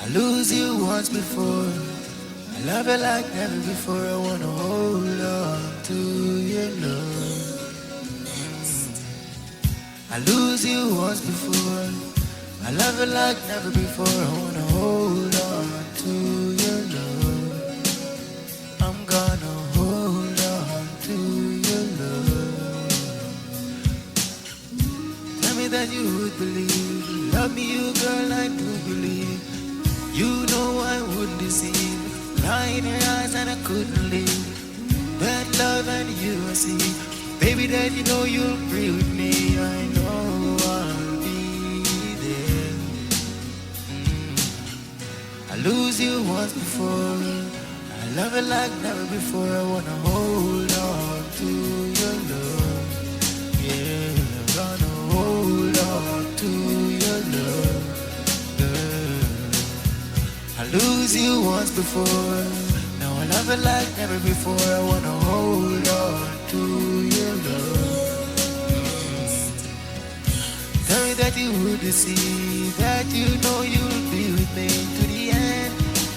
lose you once before. I love you like never before. I wanna hold on to your love. I lose you once before. I love you like never before. I wanna hold on to your love. I'm gonna hold on to your love. Tell me that you would believe. Love me, you girl, I do believe. You know I wouldn't deceive. Lie in your eyes and I couldn't leave. That love and you I see. Baby, that you know you'll be with me. I know I'll be there. I lose you once before. I love you like never before. I wanna hold on to your love. Yeah, I'm gonna hold on to your love. I lose you once before. Now I love it like never before. I wanna hold on to your love. Tell me that you would deceive, that you know you'll be with me to the end.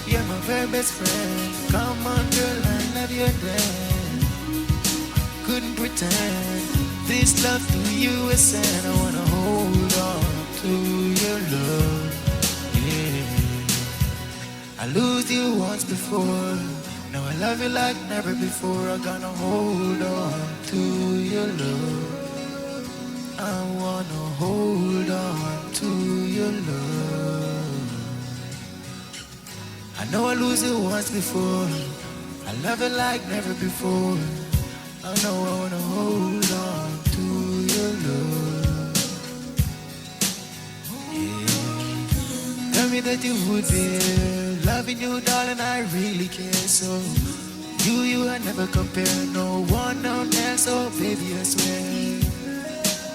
You're my very best friend. Come on, girl, I love you then. Couldn't pretend this love to you is sent. I wanna hold on to your love. I lose you once before. Now I love you like never before. I'm gonna hold on to your love. I wanna hold on to your love. I know I lose you once before. I love you like never before. I know I wanna hold on to your love. Yeah. Tell me that you would be there. Loving you, darling, I really care. So you, I never compare. No one else, oh baby, I swear.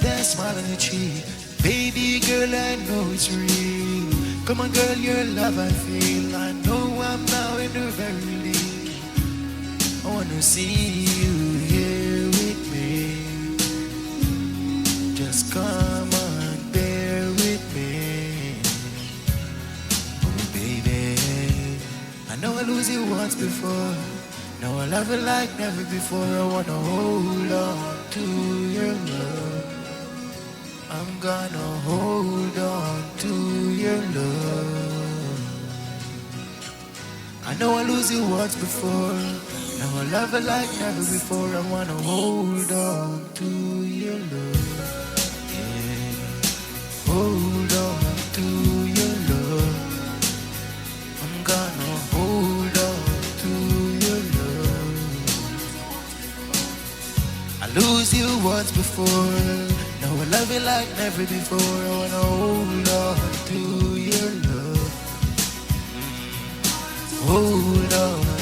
That smile on your cheek, baby girl, I know it's real. Come on, girl, your love I feel. I know I'm now in the very league. I wanna see you here with me. Just come on, bear with me. I know I lose you once before. Now I love you like never before. I wanna hold on to your love. I'm gonna hold on to your love. I know I lose you once before. Now I love you like never before. I wanna hold on to your love. Yeah. Hold on to your love. I'm gonna hold on to your love. I lose you once before. Now I love you like never before. I wanna hold on to your love. Hold on